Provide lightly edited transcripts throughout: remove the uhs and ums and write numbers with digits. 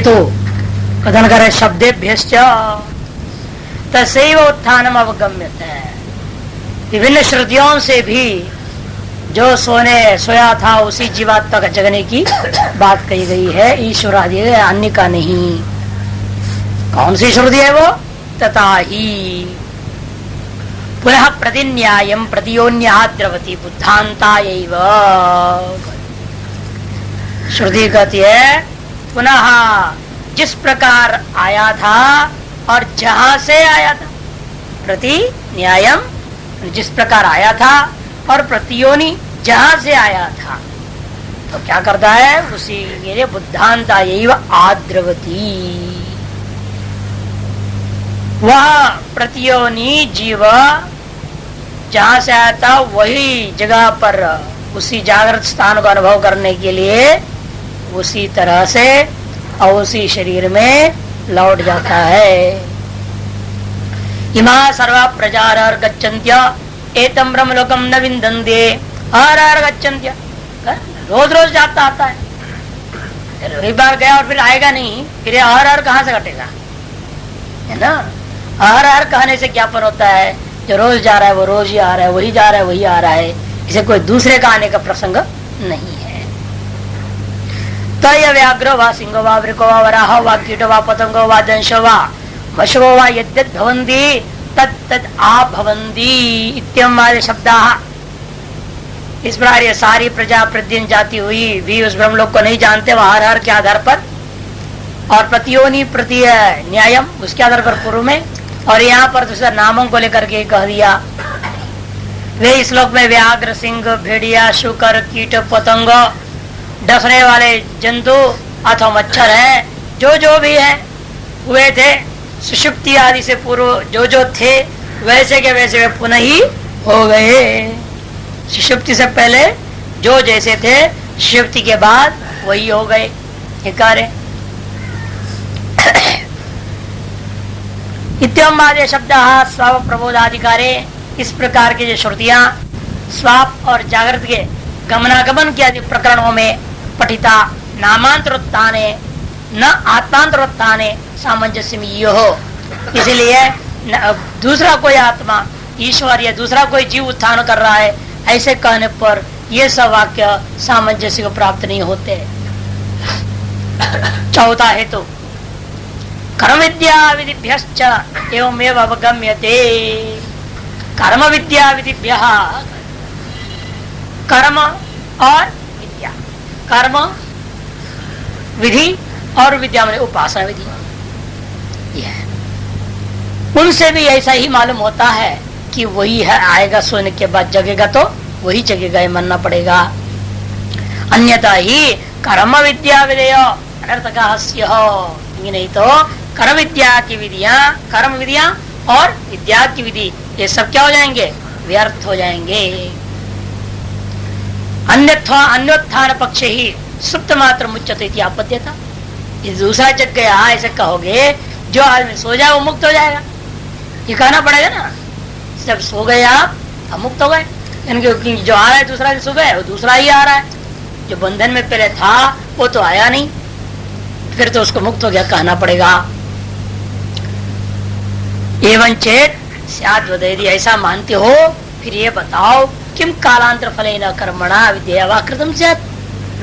हेतु कथन करे शब्देभ्यश्च तस्यैव उत्थानम अवगम्यते है। विभिन्न श्रुतियों से भी जो सोया था उसी जीवात्मा का जगने की बात कही गई है, ईश्वर आदि अन्य का नहीं। कौन सी श्रुति है वो? तथा ही पुनः प्रतिन्यायम प्रतियोन्या द्रवती बुद्धांता एव। श्रुति कहती है पुनः जिस प्रकार आया था और जहां से आया था, प्रति न्यायम जिस प्रकार आया था और प्रतियोनि जहां से आया था, तो क्या करता है उसी के लिए बुद्धांता एव आद्रवती। वह प्रतियोनि जीव जहां से आया था वही जगह पर उसी जागृत स्थान को अनुभव करने के लिए उसी तरह से और उसी शरीर में लौट जाता है। इमा सर्वा प्रजार गच्छन्त्य एतम ब्रह्मलोकम न विन्दन्ते हर गच्छन्त्य। रोज रोज जाता आता है, एक बार गया और फिर आएगा नहीं, फिर हर कहाँ से घटेगा, है ना। हर कहने से ज्ञापन होता है जो रोज जा रहा है वो रोज ही आ रहा है, वही जा रहा है वही आ रहा है, इसे कोई दूसरे का आने का प्रसंग नहीं है। तय व्याघ्रो वा सिंहो वा वृको वा वराह वा कीटो वा पतंगो वा दंशो वा मशवो वा यद्यद् भवन्ति तत् आभवन्ति इत्यम शब्दाः। इस प्रकार ये सारी प्रजा प्रतिदिन जाती हुई भी उस ब्रह्मलोक को नहीं जानते, वह हर के आधार पर और प्रतियोनि प्रति न्यायम उसके आधार पर पूर्व में, और यहाँ पर दूसरा नामों को लेकर के कह दिया। वे इस श्लोक में व्याघ्र सिंह भेड़िया शुकर कीट पतंग डसने वाले जंतु अथवा मच्छर है, जो भी है हुए थे सुषुप्ति आदि से पूर्व जो थे वैसे के वैसे वे पुनः ही हो गए। सुषुप्ति से पहले जो जैसे थे सुषुप्ति के बाद वही हो गए। ये कार्य इत्यम आदि शब्द स्व प्रबोधाधिकारे। इस प्रकार की जो श्रुतियां स्वाप और जागृत के गमनागमन के आदि प्रकरणों में पठिता नामांतरोत्थाने न आत्मांतरोत्थाने सामंजस्य हो। इसलिए दूसरा कोई आत्मा ईश्वर या दूसरा कोई जीव उत्थान कर रहा है ऐसे कहने पर ये सब वाक्य सामंजस्य को प्राप्त नहीं होते। चौथा हेतु कर्म विद्या विधिभ्यश्च एवमेव अवगम्यते। कर्म विद्या विधिभ्यः कर्म और विद्या, कर्म विधि और विद्या में उपासना विधि, उनसे भी ऐसा ही मालूम होता है कि वही है, आएगा सोने के बाद जगेगा तो वही जगेगा, मानना पड़ेगा। अन्यथा ही कर्म विद्या विधेय अनर्थकस्य नहीं तो कर्म विद्या की विधियां, कर्म विधियां और विद्या की विधि ये सब क्या हो जाएंगे, व्यर्थ हो जाएंगे। अन्योत्थान पक्ष ही सुप्त मात्र मुच्यते आपत्त्यता। ये दूसरा जग गया ऐसे कहोगे, जो आदमी सो जाए वो मुक्त हो जाएगा, ये कहना पड़ेगा ना। जब सो गए आप मुक्त हो गए, क्योंकि जो आ रहा है दूसरा सुबह वो दूसरा ही आ रहा है, जो बंधन में पहले था वो तो आया नहीं, फिर तो उसको मुक्त हो गया कहना पड़ेगा। एवं चेत यदि ऐसा मानते हो फिर ये बताओ किम कालांतर फले न कर्मणा विद्या वा कृतम से,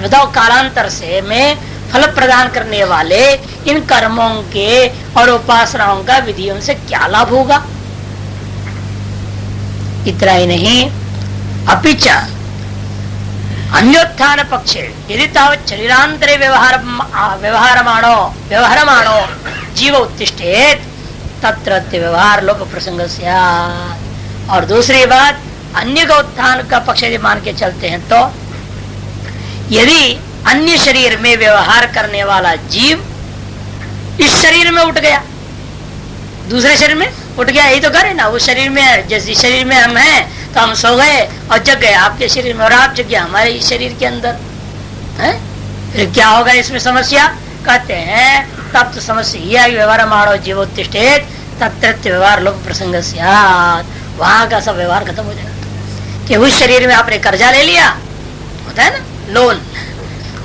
बताओ कालांतर से में फल प्रदान करने वाले इन कर्मों के और उपासनाओं का विधियों से क्या लाभ होगा। इतना ही नहीं, अपिच अन्योत्थान पक्षे यदि तावत् शरीरांतरे व्यवहारमाणो जीव उत्तिष्ठेत तत्र व्यवहार लोक प्रसंग स्यात्। और दूसरी बात, अन्य का उत्थान का पक्ष यदि मान के चलते हैं तो यदि अन्य शरीर में व्यवहार करने वाला जीव इस शरीर में उठ गया, दूसरे शरीर में उठ गया, यही तो करे ना। उस शरीर में, जैसे शरीर में हम हैं तो हम सो गए और जग गए आपके शरीर में, और आप जग गए हमारे इस शरीर के अंदर है, फिर क्या होगा इसमें समस्या। कहते हैं तब तो समस्या ही व्यवहार माणो जीवोत्तिष्ठेत तत्र व्यवहार लोक प्रसंग स्यात्। वहां का सब व्यवहार खत्म हो जाएगा कि उस शरीर में आपने कर्जा ले लिया, होता है ना लोन,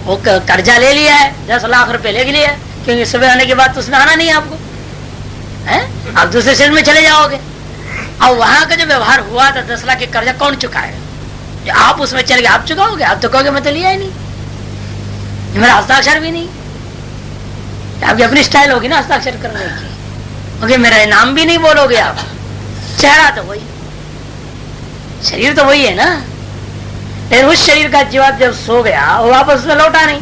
वो कर्जा ले लिया है, 10 लाख रुपए ले लिया, क्योंकि सुबह आने के बाद तो उसमें आना नहीं है आपको, है? आप दूसरे शरीर में चले जाओगे। अब वहां का जो व्यवहार हुआ था 10 लाख के कर्जा कौन चुकाएगा? जो आप उसमें चले गए आप चुकाओगे? आप तो कहोगे मैं तो लिया ही नहीं, मेरा हस्ताक्षर भी नहीं। आपकी अपनी स्टाइल होगी ना हस्ताक्षर करने की, क्योंकि मेरा नाम भी नहीं बोलोगे आप। चेहरा तो वही, शरीर तो वही है ना। लेकिन उस शरीर का जीवात्मा जब सो गया वो वापस उसमें लौटा नहीं,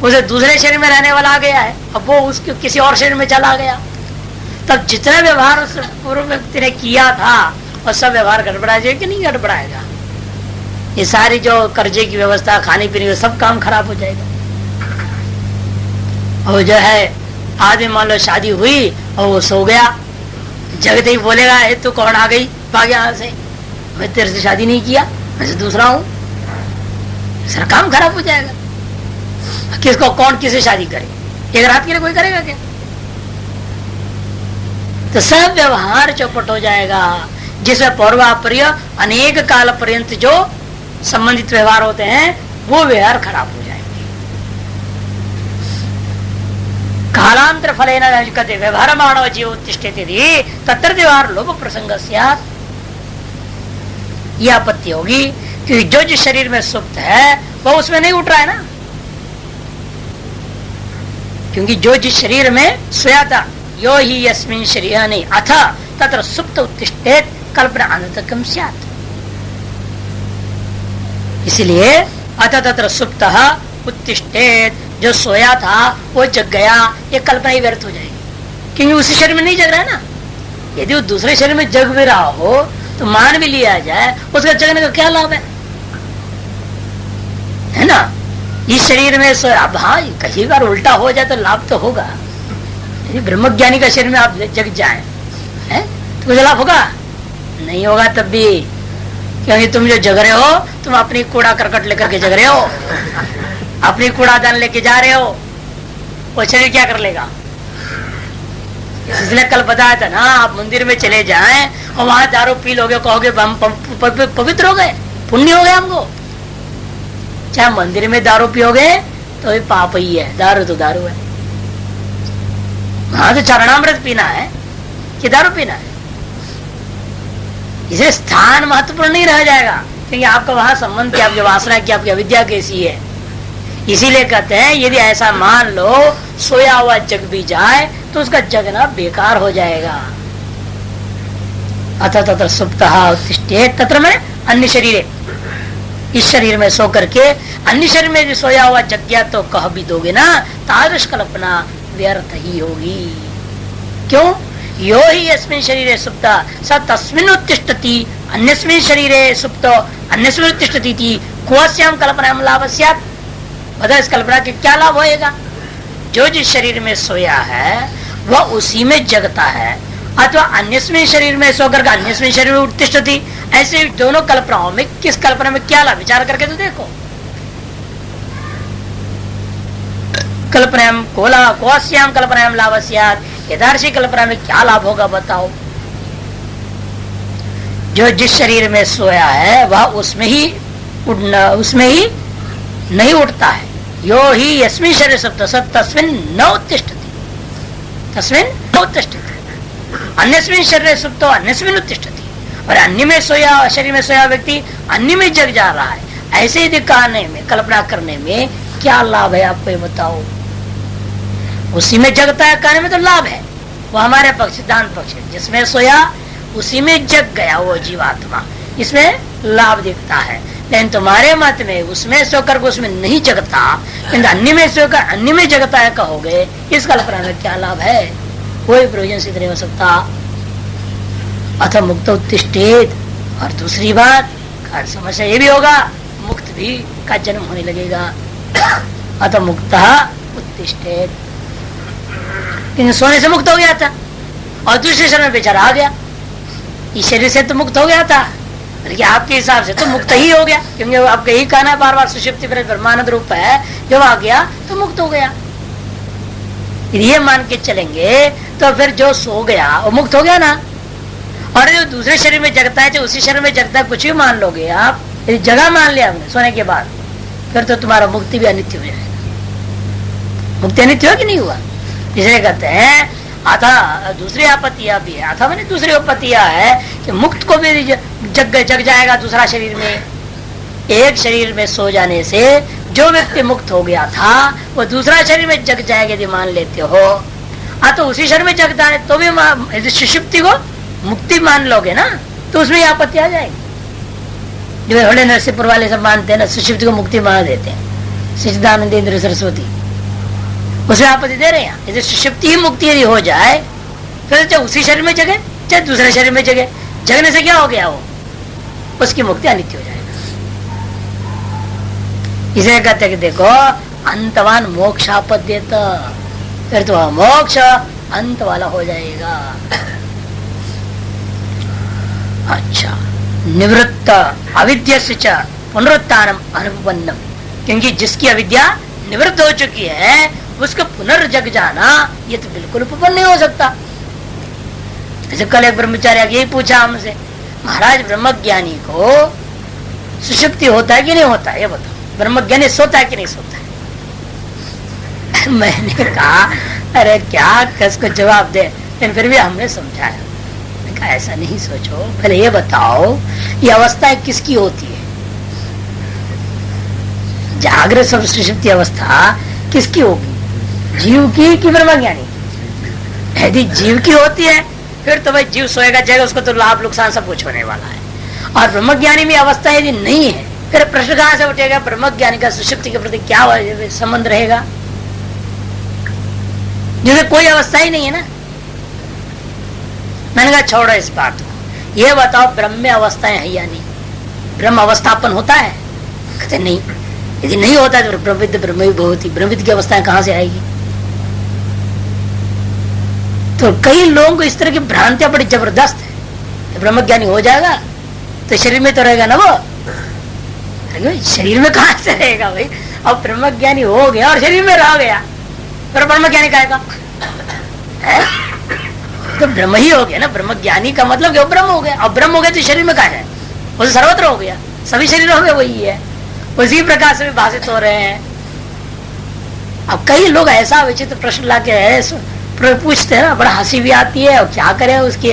उसे दूसरे शरीर में रहने वाला आ गया है। अब वो उसके किसी और शरीर में चला गया, तब जितना व्यवहार उस पूर्व व्यक्ति ने किया था और सब व्यवहार गड़बड़ा जाएगा कि नहीं गड़बड़ाएगा? ये सारी जो कर्जे की व्यवस्था, खाने पीने का सब काम खराब हो जाएगा। और जो है आदमी मान लो शादी हुई और वो सो गया, जगते ही बोलेगा तू कौन आ गई भाग यहाँ से, मैं तेरे से शादी नहीं किया, मैं से दूसरा हूं। सारा काम खराब हो जाएगा। किसको कौन किसे शादी करे? एक रात के लिए कोई करेगा क्या? तो सब व्यवहार चौपट हो जाएगा, जिसमें पूर्वापर्य अनेक काल पर्यंत जो संबंधित व्यवहार होते हैं वो व्यवहार खराब हो जाएंगे। कालांतर फलेन कहते व्यवहार मानव जीव उत्तिष्ठति तत्र व्यवहार लोभ प्रसंग यह आपत्ति होगी कि जो जिस शरीर में सुप्त है वो उसमें नहीं उठ रहा है ना, क्योंकि जो जिस शरीर में सोया था यो ही यस्मिन् शरीराणि अथ तत्र सुप्त उत्तिष्ठेत कल्पना अनर्थकम स्यात्। इसलिए अथ तत्र सुप्त उत्तिष्ठेत, जो सोया था वो जग गया, ये कल्पना ही व्यर्थ हो जाएगी, क्योंकि उसी शरीर में नहीं जग रहा है ना। यदि वो दूसरे शरीर में जग भी रहा हो तो मान भी लिया जाए, उसका जगने का क्या लाभ है ना? इस शरीर में सोया, हाँ कई बार उल्टा हो जाए तो लाभ तो होगा। यदि ब्रह्मज्ञानी का शरीर में आप जग जाए हैं तो कुछ लाभ होगा? नहीं होगा तब भी, क्योंकि तुम जो जग रहे हो तुम अपनी कूड़ा करकट लेकर के जग रहे हो, अपनी कूड़ादान लेके जा रहे हो, वो शरीर क्या कर लेगा? इसलिए कल बताया था ना, आप मंदिर में चले जाएं और वहां दारू पी लोगे, कहोगे हम पवित्र हो गए, पुण्य हो गए हमको। चाहे मंदिर में दारू पियोगे तो भी पाप ही है, दारू तो दारू है। वहां तो चरणामृत पीना है कि दारू पीना है? इसे स्थान महत्वपूर्ण नहीं रह जाएगा, क्योंकि आपका वहां संबंध की, आपकी वासना की, आपकी अविद्या कैसी है। इसीलिए कहते हैं यदि ऐसा मान लो सोया हुआ जग भी जाए तो उसका जगना बेकार हो जाएगा। अथ तत्र सुप्तः उत्तिष्ठेत, तत्र में अन्य शरीर, इस शरीर में सो करके अन्य शरीर में सोया हुआ जग गया तो कह भी दोगे ना, तादृश कल्पना व्यर्थ ही होगी। क्यों? यो ही यस्मिन् शरीरे सुप्त स तस्मिन् उत्तिष्ठति अन्यस्मिन् शरीरे सुप्त अन्यस्मिन् उत्तिष्ठति इति क्वस्याम कल्पनायां लाभ स्यात्। बता इस कल्पना के क्या लाभ होएगा? जो जिस शरीर में सोया है वह उसी में जगता है, अथवा अन्यस्मिन् शरीर में सोकर के अन्यस्मिन् शरीर में उत्तिष्ठति। ऐसे दोनों कल्पनाओं में किस कल्पना में क्या लाभ, विचार करके तो देखो। कल्पनायां कोस्याम कल्पनायां लाभ स्यात्, यथार्शी कल्पना में क्या लाभ होगा बताओ। जो जिस शरीर में सोया है वह उसमें ही नहीं उठता है। यो ही यस्मिन् शरीरे सुप्त तस्मिन् न उत्तिष्ठति, तस्मिन् न उत्तिष्ठति, अन्यस्मिन् शरीरे सुप्त अन्यस्मिन् उत्तिष्ठति। और अन्य में सोया, शरीर में सोया व्यक्ति अन्य में जग जा रहा है। ऐसे ही दिखाने में, कल्पना करने में क्या लाभ है आपको ये बताओ। उसी में जगता है कहने में तो लाभ है, वो हमारे पक्ष, सिद्धांत पक्ष है। जिसमें सोया उसी में जग गया वो जीवात्मा, इसमें लाभ दिखता है। लेकिन तुम्हारे मत में उसमें सोकर को उसमें नहीं जगता, किंतु अन्य में सोकर अन्य में जगता है कहोगे, इस कल्पना में क्या लाभ है? कोई प्रयोजन सिद्ध नहीं हो सकता। अथ मुक्त उत्तिष्ठेत, और दूसरी बात समस्या ये भी होगा, मुक्त भी का जन्म होने लगेगा। अथ मुक्त उत्तिष्ठेत, सोने से मुक्त हो गया था और दूसरे शरीर में बेचारा आ गया। इस शरीर से तो मुक्त हो गया था, बल्कि आपके हिसाब से तो मुक्त ही हो गया, क्योंकि आपका यही कहना बार बार सुषुप्ति ब्रह्मानंद रूप है, जब आ गया तो मुक्त हो गया। ये मान के चलेंगे तो फिर जो सो गया वो मुक्त हो गया ना। और जो दूसरे शरीर में जगता है, जो उसी शरीर में जगता है, कुछ भी मान लोगे आप, यदि जगह मान लिया हमने सोने के बाद, फिर तो तुम्हारा मुक्ति भी अनित्य हो जाएगा। मुक्ति अनित्य हुआ कि नहीं हुआ? इसलिए कहते हैं अथा दूसरी आपत्तियां भी है। अथा मैंने दूसरी आपत्तियां है कि मुक्त को भी जग जाएगा दूसरा शरीर में। एक शरीर में सो जाने से जो व्यक्ति मुक्त हो गया था वो दूसरा शरीर में जग जाएगा यदि मान लेते हो। तो उसी शरीर में जगता है तो भी यदि सुषुप्ति को मुक्ति मान लोगे ना तो उसमें आपत्ति आ जाएगी। जो बड़े नरसिंहपुर वाले सब मानते हैं ना, सुषुप्ति को मुक्ति मान देते हैं, सच्चिदानंदेंद्र सरस्वती, उसमें आपत्ति दे रहे हैं। यदि सुषुप्ति ही मुक्ति यदि हो जाए फिर चाहे उसी शरीर में जगे चाहे दूसरे शरीर में जगे, जगने से क्या हो गया, वो उसकी मुक्ति अनित्य हो जाएगी। इसे कहते हैं कि देखो अंतवान मोक्षापद्यत, फिर तो मोक्ष अंत वाला हो जाएगा। अच्छा, निवृत्त अविद्या से पुनरुत्थानम अनुपन्नम, क्योंकि जिसकी अविद्या निवृत्त हो चुकी है उसका पुनर्जग जाना ये तो बिल्कुल उपपन्न नहीं हो सकता। जैसे कल एक ब्रह्मचार्य यही पूछा हमसे, महाराज ब्रह्मज्ञानी को सुषुप्ति होता है कि नहीं होता है, ये बताओ, ब्रह्मज्ञानी सोता है कि नहीं सोता है? मैंने कहा अरे क्या कसको जवाब दे, लेकिन फिर भी हमने समझाया, कहा ऐसा नहीं सोचो, पहले ये बताओ ये अवस्था किसकी होती है? जागृत सुषुप्ति अवस्था किसकी होगी, जीव की कि ब्रह्मज्ञानी की? यदि जीव की होती है फिर तो भाई जीव सोएगा जाएगा, उसको तो लाभ नुकसान सब कुछ होने वाला है। और ब्रह्मज्ञानी में अवस्था यदि नहीं है फिर प्रश्न कहां से उठेगा, ब्रह्मज्ञानी का सुषुप्ति के प्रति क्या संबंध रहेगा, जिसमें कोई अवस्था ही नहीं है ना। मैंने कहा छोड़ो इस बात को, ये बताओ ब्रह्म में अवस्थाएं है या नहीं, ब्रह्म अवस्थापन होता है? कहते नहीं, यदि नहीं होता तो ब्रह्मविद ब्रह्म ही भवति, ब्रह्मविद की अवस्थाएं कहां से आएगी? तो कई लोगों को इस तरह की भ्रांतियां बड़ी जबरदस्त है। ब्रह्मज्ञानी हो जाएगा तो शरीर में तो रहेगा ना वो, शरीर में कहां से रहेगा भाई? अब ब्रह्मज्ञानी हो गया और शरीर में रह गया, फिर ब्रह्मज्ञानी कहेगा तो ब्रह्म ही हो गया ना। ब्रह्मज्ञानी का मतलब कि वो ब्रह्म हो गया, अब ब्रह्म हो गया तो शरीर में कहा है, वो तो सर्वत्र हो गया, सभी शरीरों में वही है, उसी प्रकार से विभाषित हो रहे हैं। अब कई लोग ऐसा विचित्र प्रश्न लाके पूछते हैं ना, बड़ा हंसी भी आती है, और क्या करें, उसके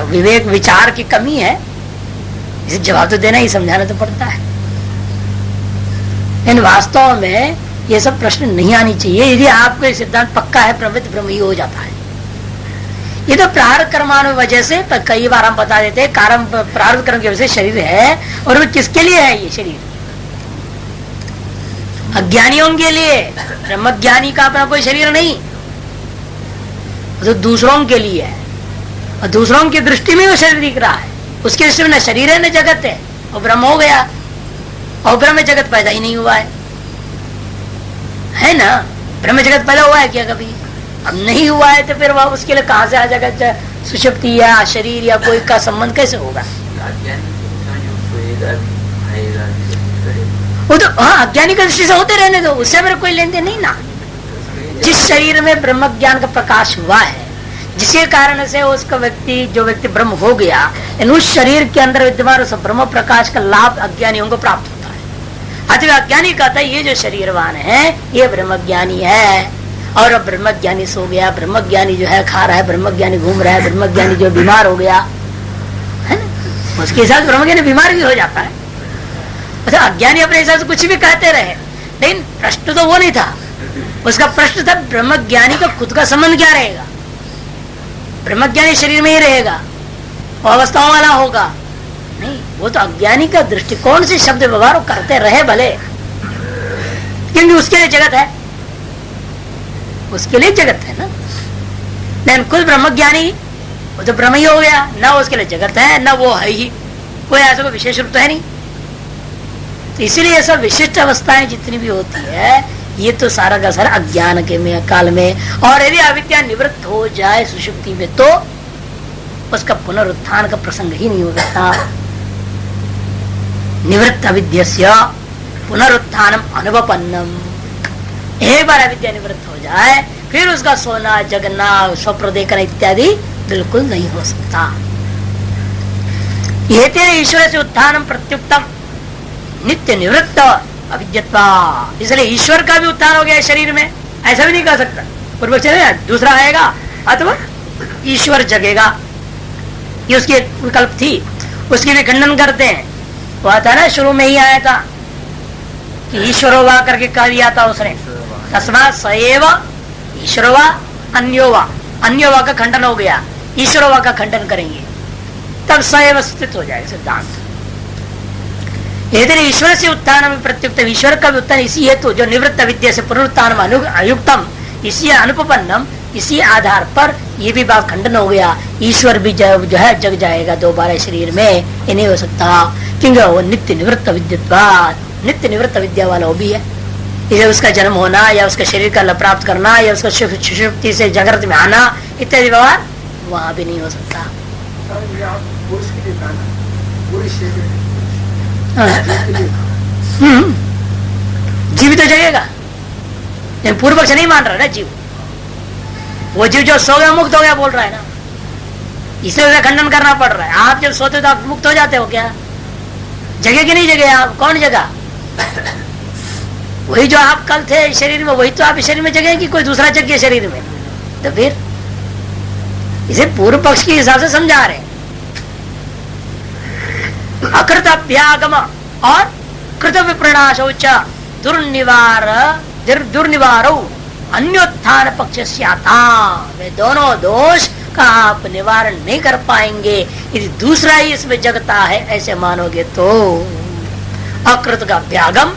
विवेक विचार की कमी है, इसे जवाब तो देना ही, समझाना तो पड़ता है। इन वास्तव में ये सब प्रश्न नहीं आनी चाहिए। यदि आपको ये सिद्धांत पक्का है प्रवृत्त ब्रह्म ही हो जाता है। ये तो प्रारब्ध कर्मानु वजह से कई बार हम बता देते हैं, कारण प्रारब्ध कर्म की वजह से शरीर है, और वो किसके लिए है? ये शरीर अज्ञानियों के लिए, ब्रह्मज्ञानी का अपना कोई शरीर नहीं, तो दूसरों के लिए है, और दूसरों की दृष्टि में वो शरीर दिख रहा है, उसकी दृष्टि में न शरीर है न जगत है, और ब्रह्म हो गया, और ब्रह्म जगत पैदा ही नहीं हुआ है ना? ब्रह्म जगत पैदा हुआ है क्या कभी? अब नहीं हुआ है तो फिर वह उसके लिए कहां से आ जाएगा सुषुप्ति या शरीर या कोई का संबंध कैसे होगा? वो तो हाँ, अज्ञानी की दृष्टि से होते रहने दो, उससे मेरे कोई लेन देन नहीं ना। जिस शरीर में ब्रह्म ज्ञान का प्रकाश हुआ है, जिसके कारण से उसका जो व्यक्ति ब्रह्म हो गया, उस शरीर के अंदर विद्यमान उस ब्रह्म प्रकाश का लाभ अज्ञानियों को प्राप्त होता है। अतः अज्ञानी कहता है ये जो शरीरवान है ये ब्रह्मज्ञानी है, और अब ब्रह्मज्ञानी सो गया, ब्रह्मज्ञानी जो है खा रहा है, ब्रह्मज्ञानी घूम रहा है, ब्रह्मज्ञानी जो बीमार हो गया है ना, उसके हिसाब से ब्रह्मज्ञानी बीमार भी हो जाता है। अच्छा, अज्ञानी अपने हिसाब से कुछ भी कहते रहे, लेकिन प्रश्न तो वो नहीं था, उसका प्रश्न था ब्रह्मज्ञानी का खुद का संबंध क्या रहेगा? ब्रह्मज्ञानी शरीर में ही रहेगा, वो अवस्थाओं वाला होगा नहीं, वो तो अज्ञानी का दृष्टिकोण से शब्द व्यवहार करते रहे भले, क्योंकि उसके लिए जगत है, उसके लिए जगत है ना। लेकिन खुद ब्रह्मज्ञानी वो तो ब्रह्म ही हो गया, न उसके लिए जगत है न वो है ही, कोई ऐसा कोई विशेष रूप तो है नहीं। तो इसीलिए ये सब विशिष्ट अवस्थाएं जितनी भी होती है ये तो सारा का सारा अज्ञान के में काल में, और यदि अविद्या निवृत्त हो जाए सुषुप्ति में तो उसका पुनरुत्थान का प्रसंग ही नहीं हो सकता। निवृत्त अविद्यस्य पुनरुत्थानम अनुपन्नम, एक बार अविद्या निवृत्त हो जाए फिर उसका सोना जगना स्वप्न देखना इत्यादि बिल्कुल नहीं हो सकता। ये तेरे ईश्वर से उत्थानम प्रत्युक्तम नित्य निवृत्त अविद्यत्वा, इसलिए ईश्वर का भी उत्थान हो गया शरीर में, ऐसा भी नहीं कह सकता। पूर्व पक्ष ने दूसरा आएगा अथवा ईश्वर जगेगा, ये उसकी एक विकल्प थी, उसकी भी खंडन करते हैं। वो था ना शुरू में ही आया था कि ईश्वरोवा करके कह दिया था उसने, तस्मात् सएव ईश्वरोवा अन्योवा, अन्योवा का खंडन हो गया, ईश्वरोवा का खंडन करेंगे तब सएव स्थित हो जाएगा सिद्धांत। यदि ईश्वर से उत्थान में प्रत्युक्त, ईश्वर का भी उत्थान इसी हेतु जो निवृत्त विद्या से पुनरुत्थान अयुक्तम, इसी अनुपन्नम, इसी आधार पर ये भी बात खंडन हो गया। ईश्वर भी जो है जग जाएगा दोबारा शरीर में, ये नहीं हो सकता क्योंकि वो नित्य निवृत्त विद्युत्वाद, नित्य निवृत्त विद्या वाला वो भी है। इसे उसका जन्म होना या उसका शरीर का लाभ प्राप्त करना या उसका सुषुप्ति से जागृत में आना इत्यादि व्यवहार वहां भी नहीं हो सकता। जीव तो जगेगा, लेकिन पूर्व पक्ष नहीं मान रहा ना जीव, वो जीव जो सो गया मुक्त हो गया बोल रहा है ना, इसलिए उसे खंडन करना पड़ रहा है। आप जब सोते तो आप मुक्त हो जाते हो क्या? जगह कि नहीं जगह? आप कौन जगह? वही जो आप कल थे शरीर में, वही तो आप शरीर में जगह कि कोई दूसरा जग गया शरीर में? तो फिर इसे पूर्व पक्ष के हिसाब से समझा रहे हैं। अकृत अभ्यागम और कृत विप्रणाशौ च दुर्निवारो अन्योत्थान पक्ष वे दोनों दोष का आप निवारण नहीं कर पाएंगे यदि दूसरा ही इसमें जगता है ऐसे मानोगे तो। अकृत का अभ्यागम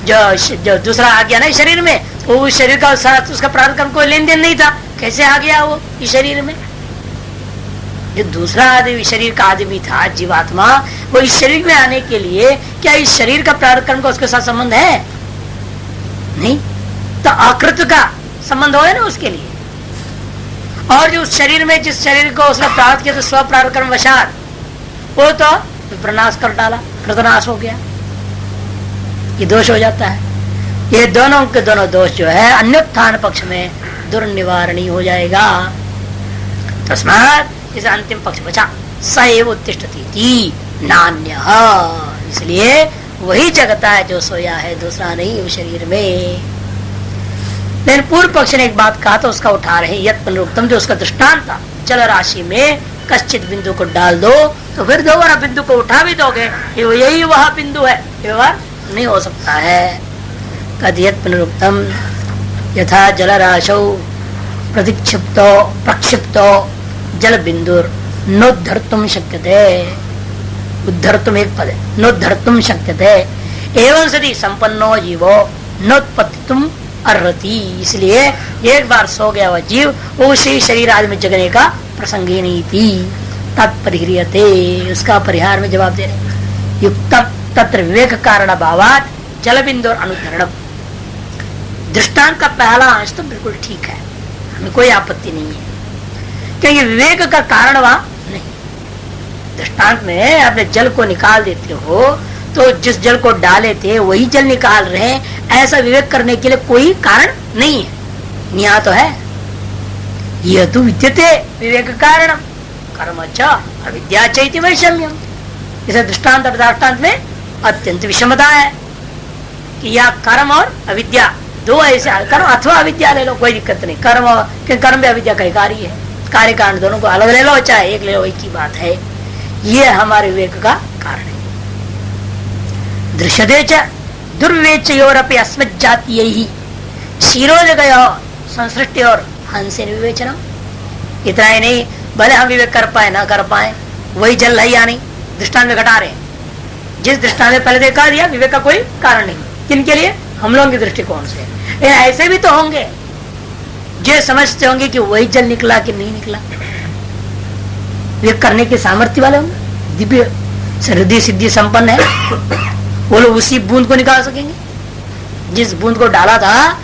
जो दूसरा आ गया ना शरीर में, वो शरीर का साथ उसका प्रारंभ कर्म कोई लेन देन नहीं था, कैसे आ गया वो इस शरीर में? जो दूसरा आदमी शरीर का आदमी था जीवात्मा, वो इस शरीर में आने के लिए क्या इस शरीर का प्रारंभ कर्म का उसके साथ संबंध है? नहीं, तो अकृत का संबंध हो ना उसके लिए। और जो उस शरीर में जिस शरीर को उसने प्राप्त किया तो स्व प्रारंभ कर्म वशात वो तो विप्रनाश कर डाला, कृतनाश हो गया, ये दोष हो जाता है। ये दोनों के दोनों दोष जो है अन्योत्थान पक्ष में दुर्निवारणी हो जाएगा। तस्मात् इस अंतिम पक्ष बचा सएव उत्तिष्ठति नान्य, इसलिए वही जगता है जो सोया है, दूसरा नहीं उस शरीर में। लेकिन पूर्व पक्ष ने एक बात कहा तो उसका उठा रहे, यत् पुनरुक्तम, जो उसका दृष्टांत था जल राशि में कश्चित बिंदु को डाल दो तो फिर दोबारा बिंदु को उठा भी दोगे, यही वह बिंदु है, व्यवहार नहीं हो सकता है। कदियत पुनरुक्तम यथा जल राशौ प्रतिक्षिप्तो प्रक्षिप्तो जल बिंदुर नोद्धर्तुम शक्यते, उद्धर्तुम एक पद है, नोद्धर्तुम शक्यते एवं सदी संपन्नो जीवो नोत्पत्तितुम अर्हति। इसलिए एक बार सो गया वह जीव उसी शरीर आदि में जगने का प्रसंग ही नहीं थी। तत्परिह्रियते, उसका परिहार में जवाब दे रहे, युक्तम तत्र विवेक कारण अभावात जल बिंदु और अनुद्धरणम। दृष्टांत का पहला अंश तो बिल्कुल ठीक है, हमें कोई आपत्ति नहीं है, क्योंकि विवेक का कारण वहां नहीं। दृष्टांत में आपने जल को निकाल देते हो तो जिस जल को डाले थे वही जल निकाल रहे हैं, ऐसा विवेक करने के लिए कोई कारण नहीं है। यहाँ तो है, यह तो विद्यते विवेक कारण कर्म च अविद्या चैति वैषम्यम। इसे दृष्टांत दृष्टांत में अत्यंत विषमता है कि यह कर्म और अविद्या दो ऐसे, कर्म अथवा अविद्या ले लो कोई दिक्कत नहीं, कर्म भी अविद्या का कार्य है, कार्य कारण दोनों को अलग ले लो चाहे एक ले लो, एक ही बात है। ये हमारे विवेक का कारण है। दृश्यते च दुर्विवेचयोरपि अस्मत् जातीयैहि शिरोजगयो संसृष्टि और हंसेन विवेचना। इतना ही नहीं, भले हम विवेक कर पाए ना कर पाए, वही जल है या नहीं, दृष्टांत में घटा रहे हैं। जिस दृष्टांत में पहले देखा दिया विवेक का कोई कारण नहीं, किनके लिए? हम लोगों के दृष्टिकोण से। ऐसे भी तो होंगे जो समझते होंगे कि वही जल निकला कि नहीं निकला, विवेक करने के सामर्थ्य वाले होंगे, दिव्य रिद्धि सिद्धि संपन्न है, वो लोग उसी बूंद को निकाल सकेंगे जिस बूंद को डाला था।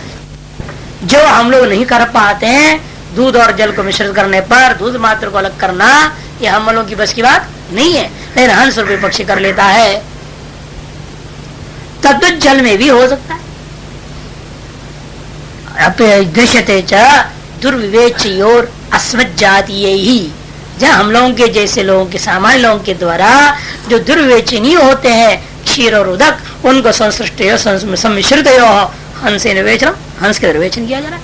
जो हम लोग नहीं कर पाते हैं, दूध और जल को मिश्रित करने पर दूध मात्र को अलग करना, ये हम लोगों की बस की बात नहीं है, लेकिन हंस रूपी पक्षी कर लेता है। तद्वत जल में भी हो सकता है। दृश्यते च दुर्विवेचयोर अस्मत् जातीयैहि, जहाँ हम लोगों के जैसे लोगों के, सामान्य लोगों के द्वारा जो दुर्विवेचनीय होते हैं, क्षीर और उदक, उनको संसृष्ट सम्मिश्रित हंस निर्वेचन, हंस के निर्वेचन किया जा रहा है।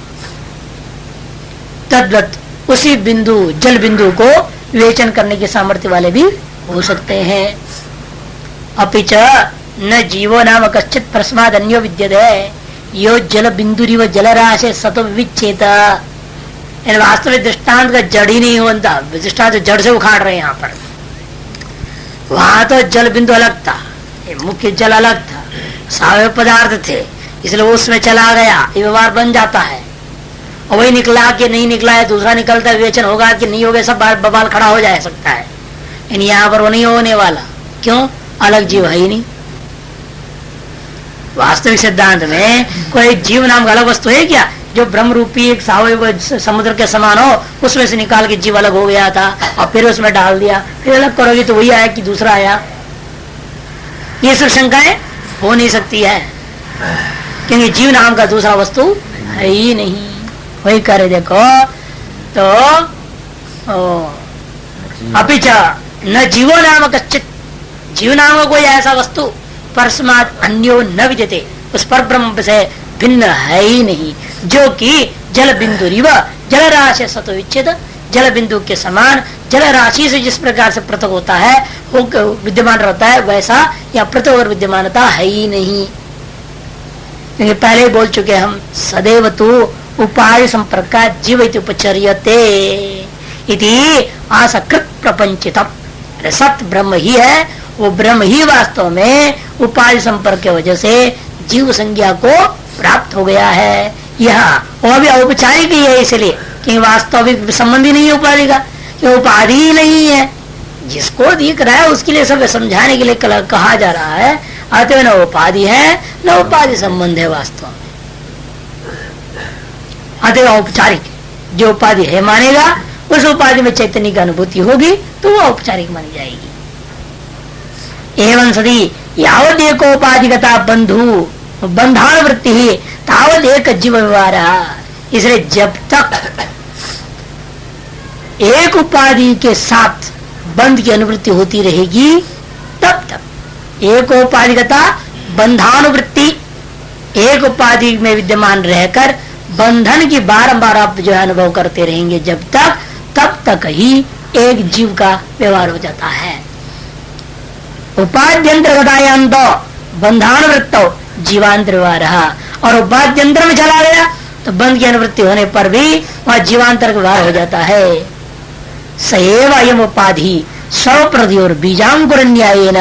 तद्वत उसी बिंदु जल बिंदु को विवेचन करने के सामर्थ्य वाले भी हो सकते हैं। अपिच न जीवो नाम कश्चित प्रस्माद अन्यो विद्यते यो जल बिंदुरिव जलराशि सतो विच्छेद। वास्तविक दृष्टांत का जड़ ही नहीं होता, दृष्टांत जड़ से उखाड़ रहे हैं यहाँ पर। वहां तो जल बिंदु अलग था, मुख्य जल अलग था, सावयव पदार्थ थे, इसलिए उसमें चला गया, ये व्यवहार बन जाता है। और वही निकला कि नहीं निकला है, दूसरा निकलता है, विवेचन होगा कि नहीं होगा, सब बवाल खड़ा हो जा सकता है। इन यहाँ पर वो नहीं होने वाला, क्यों? अलग जीव है ही नहीं। वास्तविक सिद्धांत में कोई जीव नाम का अलग वस्तु है क्या, जो ब्रह्म रूपी एक सावयव समुद्र के समान हो, उसमें से निकाल के जीव अलग हो गया था और फिर उसमें डाल दिया, फिर अलग करोगे तो वही आया कि दूसरा आया? ये सब शंकाएं हो नहीं सकती है, क्योंकि जीव नाम का दूसरा वस्तु है ही नहीं। वही करे देखो तो अपिच न जीवो नाम कश्चित, जीव नाम का कोई ऐसा वस्तु परस्मात् अन्यो न विद्यते, उस पर ब्रह्म से भिन्न है ही नहीं, जो कि जल बिंदु रिव जल राशि सतो विच्छेद, जल बिंदु के समान जल राशि से जिस प्रकार से पृथक होता है वो विद्यमान रहता है, वैसा या पृथक और विद्यमानता है ही नहीं। क्योंकि पहले बोल चुके हम सदैव तो उपाय संपर्क जीव उपचर्यते इति आसकृत प्रपंचितम। सत्य ब्रह्म ही है, वो ब्रह्म ही वास्तव में उपाय संपर्क के वजह से जीव संज्ञा को प्राप्त हो गया है। यह वो भी औपचारिक ही है, इसलिए कि वास्तविक संबंधी नहीं है उपाधि का, कि उपाधि ही नहीं है। जिसको दिख रहा है उसके लिए सब समझाने के लिए कहा जा रहा है, अतः न उपाधि है न उपाधि संबंध है वास्तव में। अतः औपचारिक, जो उपाधि है मानेगा, उस उपाधि में चैतन्य की अनुभूति होगी तो वो औपचारिक मानी जाएगी। एवं सदी यावत एकोपाधिगता बंधु बंधान वृत्ति ही तावत एक जीव व्यवहार। इसलिए जब तक एक उपाधि के साथ बंध की अनुवृत्ति होती रहेगी, तब तक एकोपाधिगता बंधानुवृत्ति, एक उपाधि में विद्यमान रहकर बंधन की बारंबार आप जो है अनुभव करते रहेंगे जब तक, तब तक ही एक जीव का व्यवहार हो जाता है। उपाध्यंतर्गतायांत बंधानुवृत्तो जीवांतर व्यवहार, और उपाध्यंतर में चला गया तो बंध की अनुवृत्ति होने पर भी वह जीवांतर का व्यवहार हो जाता है। सएव अयम उपाधि स्वप्रति और बीजांकुर न्यायेन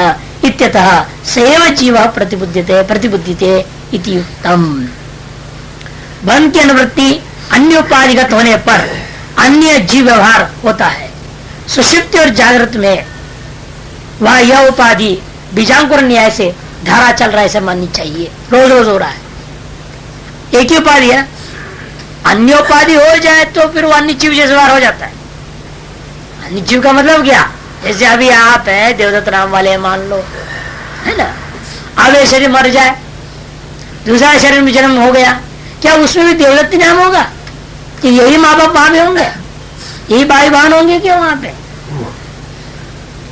इत्यतः सएव जीव प्रतिबुद्धते इति युक्तम। बंध की अनुवृत्ति अन्य उपाधिगत होने पर अन्य जीव व्यवहार होता है। सुषुप्ति और जागृत में वह यह उपाधि बीजांकुर न्याय से धारा चल रहा है, ऐसे माननी चाहिए, रोज रोज हो रहा है। एक ही उपाधि है, अन्य उपाधि हो जाए तो फिर वो अन्य जीव जैसे व्यवहार हो जाता है। अन्य जीव का मतलब क्या? जैसे अभी आप है देवदत्त नाम वाले मान लो, है ना, अब ये शरीर मर जाए, दूसरा शरीर में जन्म हो गया, क्या उसमें भी देवदत्त नाम होगा? कि यही माँ बाप वहां में होंगे, यही भाई बहन होंगे क्या वहां पे?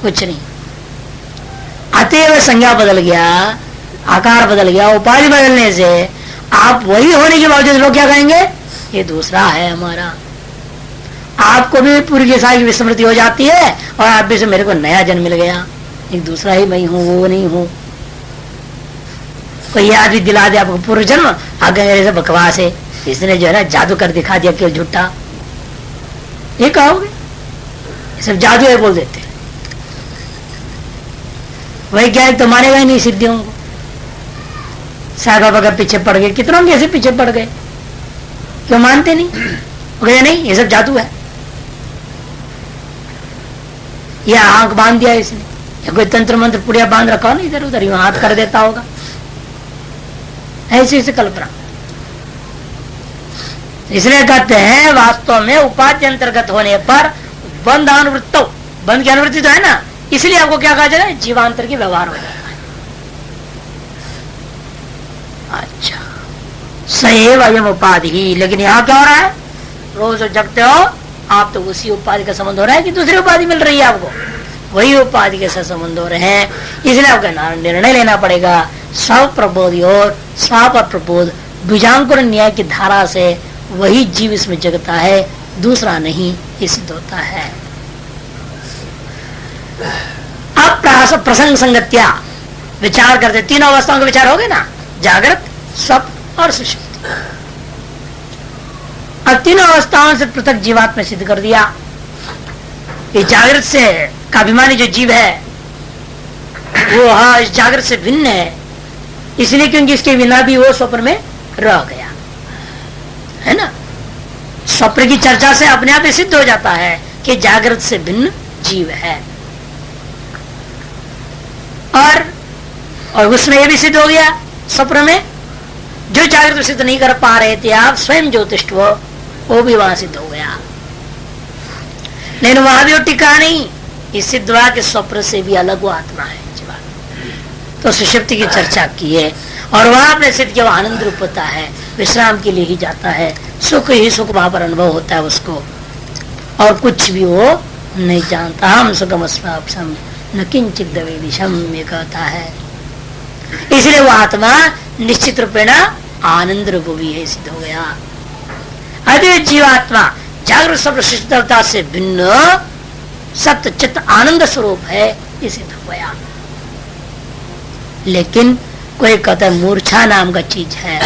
कुछ नहीं। अतएव संज्ञा बदल गया, आकार बदल गया, उपाधि बदलने से आप वही होने के बावजूद लोग क्या कहेंगे? ये दूसरा है हमारा। आपको भी पूरी के सारी विस्मृति हो जाती है और आप भी से मेरे को नया जन्म मिल गया, एक दूसरा ही मैं हूँ, वो नहीं हूँ। कोई याद भी दिला दे आपको पूर्व जन्म, आगे मेरे से बकवास है, इसने जो है ना जादू कर दिखा दिया, क्यों झूठा, ये कहोगे? सब जादू है बोल देते। वैज्ञानिक तो मानेगा ही नहीं सिद्धियों को। साहब बाबा पीछे पड़ गए, कितनों के ऐसे पीछे पड़ गए, क्यों मानते नहीं? कहे नहीं ये सब जादू है, या आंख बांध दिया इसने, या कोई तंत्र मंत्र पुड़िया बांध रखा हो ना इधर उधर, यूं हाथ कर देता होगा, ऐसी ऐसी कल्पना। इसलिए कहते हैं वास्तव में उपाधि अंतर्गत होने पर बंध अनुवृत्तो, बंध की अनुवृत्ति तो है ना, इसलिए आपको क्या कहा जाए? जीवांतर की व्यवहार हो जाता है। अच्छा, सएव अयम उपाधि। लेकिन यहाँ क्या हो रहा है? रोज जगते हो आप तो उसी उपाधि का संबंध हो रहा है कि दूसरी उपाधि मिल रही है आपको? वही उपाधि के साथ संबंध हो रहे हैं। इसलिए आपका निर्णय लेना पड़ेगा स्व प्रबोध और स्वाप प्रबोध बीजांकुर न्याय की धारा से वही जीव इसमें जगता है, दूसरा नहीं, ये सिद्ध होता है। अब प्रसंग संगत्या विचार करते, तीनों अवस्थाओं का विचार हो गए ना, जागृत, स्वप्न और सुषुप्ति। अब तीनों अवस्थाओं से पृथक जीवात्मा सिद्ध कर दिया। ये जागृत से का अभिमानी जो जीव है वो इस जागृत से भिन्न है, इसलिए क्योंकि इसके बिना भी वो स्वप्न में रह गया है ना। स्वप्न की चर्चा से अपने आप ही सिद्ध हो जाता है कि जागृत से भिन्न जीव है। और उसमें यह भी सिद्ध हो गया, स्वप्न में जो जागृत सिद्ध नहीं कर पा रहे थे आप स्वयं ज्योतिष वो भी वहां सिद्ध हो गया। लेकिन वहां भी वो टिका नहीं, इस सिद्ध हुआ कि स्वप्न से भी अलग वो आत्मा है। तो सुषुप्ति की चर्चा की है और वहां अपने सिद्ध किया आनंद रूप होता है, विश्राम के लिए ही जाता है, सुख ही सुख वहां पर अनुभव होता है उसको, और कुछ भी वो नहीं जानता। हम सुखम अस्वापसम न किंचित दवे विषम, ये कहता है। इसलिए वो आत्मा निश्चित रूपेण आनंद रूप भी है, सिद्ध हो गया। अद्वैत जीवात्मा जागृत स्वप्न से भिन्न सत्य चित्त आनंद स्वरूप है, ये सिद्ध हो गया। लेकिन कोई कहता है मूर्छा नाम का चीज है,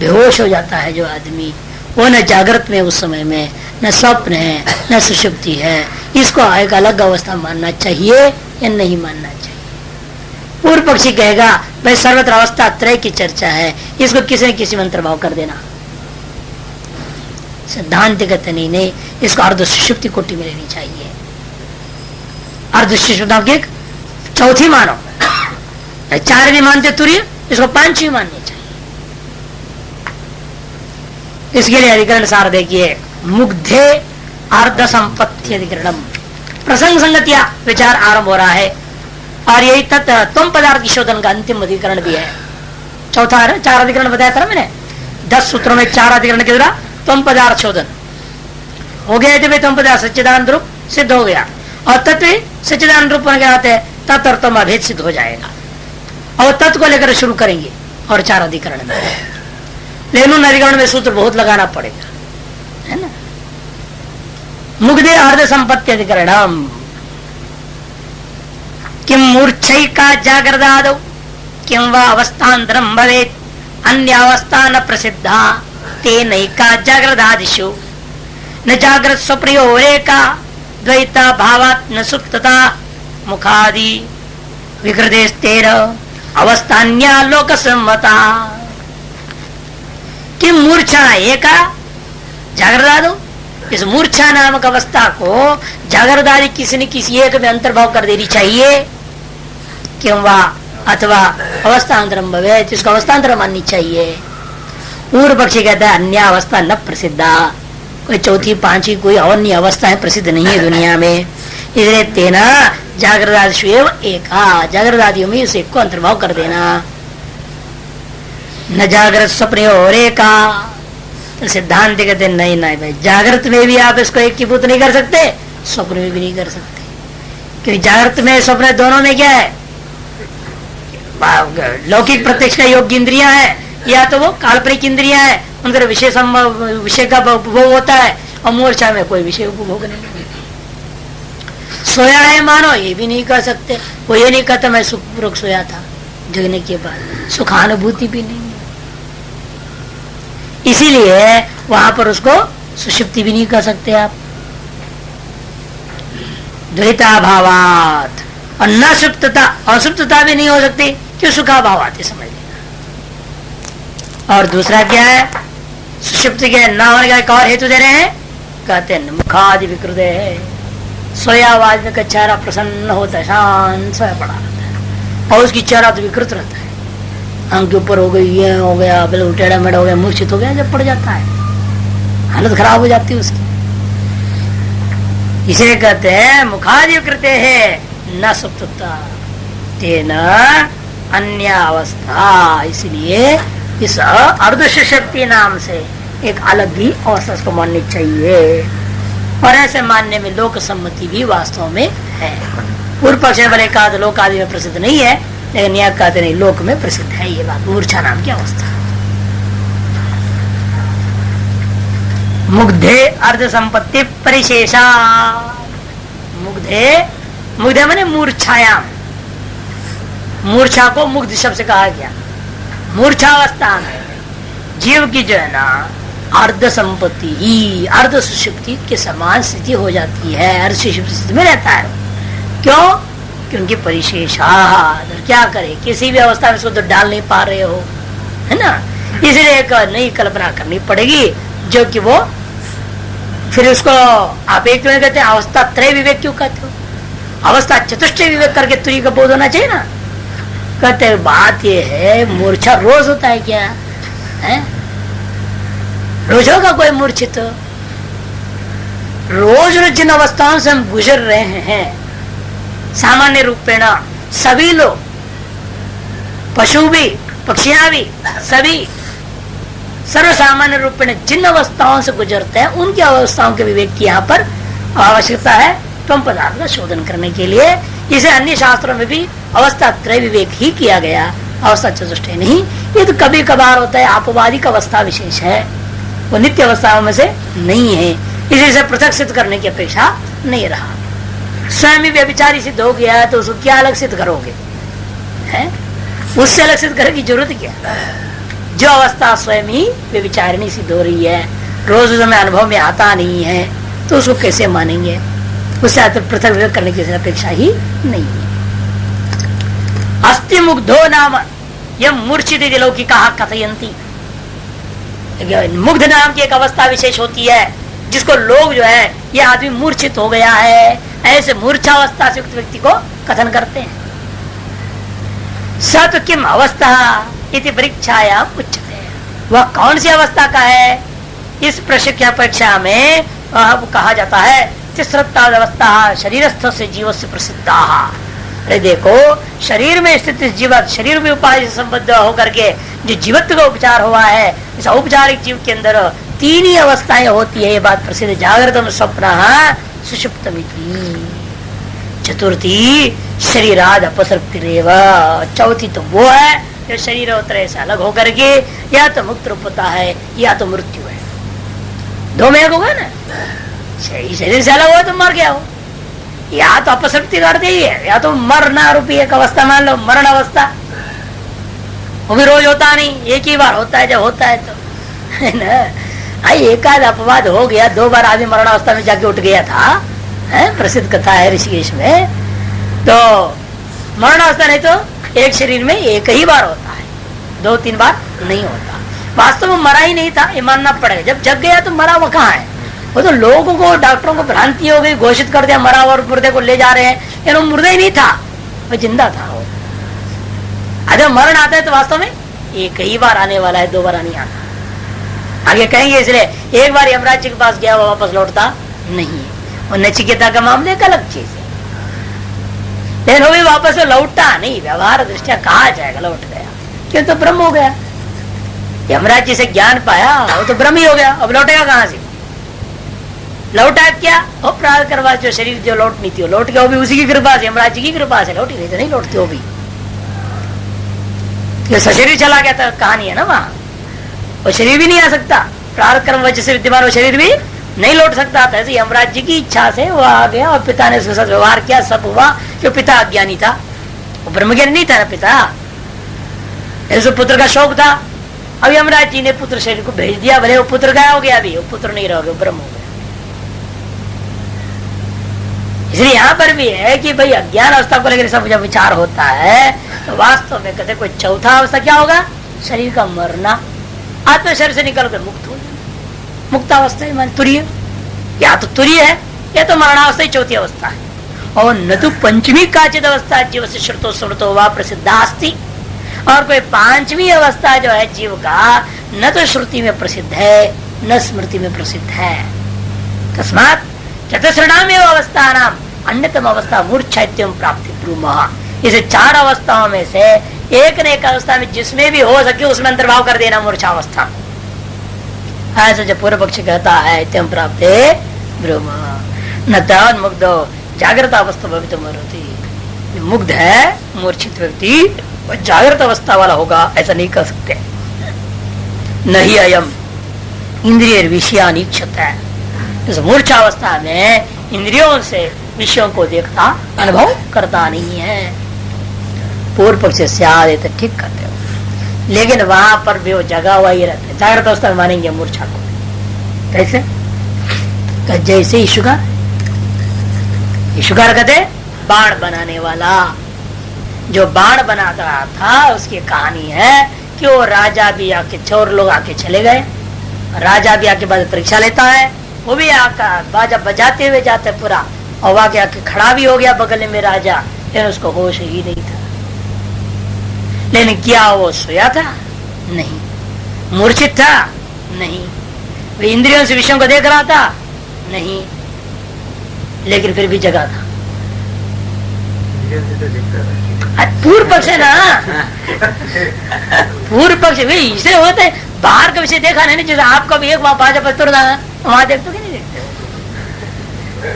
बेहोश हो जाता है जो आदमी, वो न जागृत में उस समय में, न स्वप्न है, न सुषुप्ति है। इसको एक अलग अवस्था मानना चाहिए या नहीं मानना चाहिए? पूर्व पक्षी कहेगा भाई सर्वत्र अवस्था त्रय की चर्चा है, इसको किसी न किसी में अंतर्भाव कर देना। सिद्धांत कहते नहीं, इसको अर्ध सुषुप्ति कोटि में लेनी चाहिए। अर्ध सुषुप्ति की चौथी मानो, चार भी मानते तुरीय, इसको पांचवी माननी चाहिए। इसके लिए अधिकरण सार देखिए, मुग्धे अर्ध संपत्ति अधिकरणम, प्रसंग संगतिया विचार आरंभ हो रहा है। और यही तुम पदार्थ की शोधन का अंतिम अधिकरण भी है। चौथा चार अधिकरण बताया था ना मैंने, 10 सूत्रों में 4 अधिकरण के द्वारा तुम पदार्थ शोधन हो गया थे। तुम पदार्थ सच्चिदानंद रूप सिद्ध हो गया, और तत्व सच्चिदानंद रूप के आते हैं, तत् और तुम अभेद सिद्ध हो जाएगा। और तत्व को लेकर शुरू करेंगे और 4 अधिकरण में, लेकिन उन अधिकरण में सूत्र बहुत लगाना पड़ेगा, है ना। मुग्धे अर्ध संपत्ति अधिकरणम, किम मूर्छैका जागृदादौ किम वा अवस्थान्तरं भवेत्, अन्य अवस्था न प्रसिद्धा तेनैका जागृदादिषु, न जागृत स्वप्नयोरेका द्वैता भावात् न सुप्तता मुखादि विकृतेस्तेर अवस्थान्या लोक सम्मता। किम मूर्छा एका जागृदादौ, इस मूर्छा नामक अवस्था को जागृदादि किसी न किसी एक में अंतर्भाव कर देनी चाहिए, क्यों वा अथवा अवस्थान्तरम भवेत्, इसको अवस्थान्तर माननी चाहिए। पूर्व पक्षी कहता है अन्य अवस्था न प्रसिद्धा, कोई चौथी पांचवी कोई अन्य अवस्था है प्रसिद्ध नहीं है दुनिया में, इसलिए तेना जागृदादिषु एव एका, जागृदादियों में इस एक को अंतर्भाव कर देना। न जागृत स्वप्न और एका, तो सिद्धांत कहते नहीं भाई, जागृत में भी आप इसको एक की भूत नहीं कर सकते, स्वप्न में भी नहीं कर सकते, क्योंकि जागृत में स्वप्न दोनों में क्या है, लौकिक प्रत्यक्ष का योग्य इंद्रियां है, या तो वो काल्पनिक इंद्रियां है, उनका विषय का उपभोग होता है, और मूर्छा में कोई विषय उपभोग नहीं। सोया है मानो, ये भी नहीं कर सकते, वो ये नहीं कहता मैं सुखपूर्वक सोया था, जगने के बाद सुखानुभूति भी नहीं है, इसीलिए वहां पर उसको सुषुप्ति भी नहीं कर सकते आप। द्वैता भावात, और न सुप्तता, असुप्तता भी नहीं हो सकती, क्यों सुखाभावात, ये समझ लेना। और दूसरा क्या है, सुषुप्ति के न होने का एक और हेतु दे रहे हैं, कहते हैं मुखादि विकृत है, सोया आवाज में का चेहरा प्रसन्न होता है, शांत सोया पड़ा रहता है, और उसकी चेहरा तो विकृत रहता है, आंख के ऊपर हो गई, ये हो गया, बिल्कुल टेढ़ा मेढ़ा हो गया, मूर्छित हो गया, जब पड़ जाता है हालत खराब हो जाती है उसकी। इसे कहते हैं मुखादि विकृत है न सुप्तता तेना अन्य अवस्था, इसलिए इस अर्धशक्ति नाम से एक अलग ही अवस्था को माननी चाहिए, और ऐसे मानने में लोक सम्मति भी वास्तव में है। पूर्व पक्ष वाले कहा तो लोक आदि में प्रसिद्ध नहीं है, लेकिन यह कहते नहीं लोक में प्रसिद्ध है ये बात, मूर्छा नाम की अवस्था। मुग्धे अर्ध संपत्ति परिशेषा। मुग्धे, मुग्धे माने मूर्छायाम, मूर्छा को मुग्ध शब्द से कहा गया। मूर्छावस्था में जीव की जो है ना अर्ध संपत्ति ही अर्ध सुषुप्ति के समान स्थिति हो जाती है, अर्ध सुषुप्ति स्थिति में रहता है। क्यों? क्योंकि परिशेषा, क्या करे, किसी भी अवस्था में उसको तो डाल नहीं पा रहे हो, है ना। इसलिए एक नई कल्पना करनी पड़ेगी, जो कि वो फिर उसको आप एक तो कहते हैं अवस्था त्रय विवेक क्यों कहते हो, अवस्था चतुष्टय विवेक करके तुरी का बोध होना चाहिए ना। कहते हैं बात ये है, मूर्छा रोज होता है क्या है? रोज होगा कोई मूर्छित? रोज रोज जिन अवस्थाओं से हम गुजर रहे हैं, सामान्य रूपेण सभी लोग, पशु भी पक्षियां भी सभी सर्व सामान्य रूपेण जिन अवस्थाओं से गुजरते हैं, उनकी अवस्थाओं के विवेक की यहाँ पर आवश्यकता है त्वम पदार्थ का शोधन करने के लिए। इसे अन्य शास्त्रों में भी अवस्था त्रय विवेक ही किया गया, अवस्था चतुष्टय नहीं। ये तो कभी कभार होता है, आपवादिक अवस्था विशेष है, वो नित्य अवस्थाओं में से नहीं है, इसे पृथक सिद्ध करने की अपेक्षा नहीं रहा। स्वयं ही व्यभिचारी सिद्ध हो गया है तो उसको क्या अलग सिद्ध करोगे, है? उससे अलग सिद्ध करने की जरूरत क्या? जो अवस्था स्वयं ही व्यभिचारिणी सिद्ध हो रही है, रोज हमें अनुभव में आता नहीं है, तो उसको कैसे मानेंगे? उससे पृथक विवेक करने की अपेक्षा ही नहीं है। अस्ति मुग्धो नाम यह मूर्छित लौकिका कथयंती। मुग्ध नाम की एक अवस्था विशेष होती है जिसको लोग जो है ये आदमी मूर्छित हो गया है, ऐसे मूर्छावस्था से युक्त व्यक्ति को कथन करते हैं। सत किम अवस्था इति परीक्षायाम उच्यते। वह कौन सी अवस्था का है? इस प्रशिक्षण परीक्षा में कहा जाता है तिस्रत्तावस्था शरीरस्थ से जीव से प्रसिद्धा। अरे देखो, शरीर में स्थित जीवत, शरीर में उपाधि से संबद्ध होकर के जो जीवत्व का उपचार हुआ है, इस औपचारिक जीव के अंदर तीन ही अवस्थाएं होती है। ये बात प्रसिद्ध, जागृतम स्वप्न सुषुप्तमिति। चतुर्थी शरीराद अपसृप्तिरेव। चौथी तो वो है जो शरीर और त्रय से अलग होकर के या तो मुक्त रूप होता है या तो मृत्यु है। दो में एक होगा ना, शरीर से अलग हुआ तो मर गया हो, या तो अपसृप्ति करते ही है या तो मरना रूपी एक अवस्था मान लो, मरण अवस्था। वो भी रोज होता नहीं, एक ही बार होता है जब होता है तो, है ना। एक आध अपवाद हो गया, 2 बार आदमी मरण अवस्था में जाके उठ गया था, है? प्रसिद्ध कथा है ऋषिकेश में। तो मरण अवस्था नहीं तो एक शरीर में एक ही बार होता है, 2-3 बार नहीं होता। वास्तव में मरा ही नहीं था, ये मानना पड़ेगा। जब जग गया तो मरा वो कहाँ है? वो तो लोगों को, डॉक्टरों को भ्रांति हो गई, घोषित कर दिया मरा और मुर्दे को ले जा रहे हैं। ये मुर्दा ही नहीं था, वो जिंदा था। वो अगर मरण आता है तो वास्तव में एक ही बार आने वाला है, 2 बार नहीं आता। आगे कहेंगे, इसलिए एक बार यमराज जी के पास गया वो वापस लौटता नहीं। और नचिकेता का मामले एक अलग चीज है, लेकिन वो भी वापस लौटा नहीं। व्यवहार दृष्टिया कहा जाएगा लौट गया, क्यों? तो ब्रह्म हो गया। यमराज जी से ज्ञान पाया, वो तो ब्रह्म ही हो गया। अब लौटेगा कहाँ से? लौटा क्या? वो प्राण करवा जो शरीर जो लौटनी थी वो लौट गया, वो भी उसी की कृपा से, यमराज जी की कृपा से लौटी, नहीं तो नहीं लौटती वो भी। शरीर चला गया था, कहानी है ना वहां। वो शरीर भी नहीं आ सकता, प्रारब्ध कर्म वजह से विद्यमान वो शरीर भी नहीं लौट सकता था। ऐसे यमराज जी की इच्छा से वो आ गया और पिता ने उसके साथ व्यवहार किया, सब हुआ। जो पिता अज्ञानी था, वो ब्रह्मज्ञानी नहीं था ना पिता, ऐसे पुत्र का शौक था। अब यमराज जी ने पुत्र शरीर को भेज दिया, भले वो पुत्र गया हो गया, अभी वो पुत्र नहीं रह गया, ब्रह्म हो गया। इसलिए यहाँ पर भी है कि भाई अज्ञान अवस्था को लेकर सब जब विचार होता है तो वास्तव में कहते कोई चौथा अवस्था क्या होगा? शरीर का मरना, आत्म शरीर से निकल कर मुक्त हो जाना, मुक्तावस्था मान तुरीय, या तो तुरीय है या तो मरणावस्था ही चौथी अवस्था है। और न तो पंचमी काचित अवस्था जीव से श्रुतो स्मृतो वा प्रसिद्धास्ति, और कोई 5वीं अवस्था जो है जीव का न तो श्रुति में प्रसिद्ध है न स्मृति में प्रसिद्ध है। तस्मात् चतुर्णाम अवस्था नाम अन्यतम अवस्था मूर्छा प्राप्ति ब्रूमः। इसे 4 अवस्थाओं में से एक न एक अवस्था में जिसमें भी हो सके उसमें अंतर्भाव कर देना मूर्छावस्था। ऐसा जो पूर्व पक्ष कहता है त्यम प्राप्त ब्रह्म न तद मुग्धो जागृत अवस्था भवितुम अर्हति। मुग्ध है मूर्छित व्यक्ति वो जागृत अवस्था वाला होगा, ऐसा नहीं कर सकते। नहीं अयम इंद्रिय विषयानी क्षता है। इस मूर्छावस्था में इंद्रियों से विषयों को देखता अनुभव करता नहीं है। पूर्व पक्ष से आदे तो ठीक करते हो, लेकिन वहां पर भी वो जगा हुआ ही रहता है। जागृत अवस्था में मानेंगे मूर्छा को कैसे? जैसे ईशुकार कहते बाण बनाने वाला, जो बाण बनाता था उसकी कहानी है कि वो राजा भी आके, चोर लोग आके चले गए, राजा भी आके बाद परीक्षा लेता है, वो भी आकर बाजा बजाते हुए जाते पूरा, और आके आके खड़ा भी हो गया बगल में राजा, लेकिन उसको होश ही नहीं था। लेकिन क्या वो सोया था? नहीं। मूर्छित था? नहीं। वो इंद्रियों से विषयों को देख रहा था? नहीं, लेकिन फिर भी जगा था। पूर्व पक्ष है ना, पूर्व पक्ष इसे होते बाहर का विषय देखा नहीं, जैसे आपका भी एक वहां बाजा पत्थर वहां देखते हो कि नहीं देखते?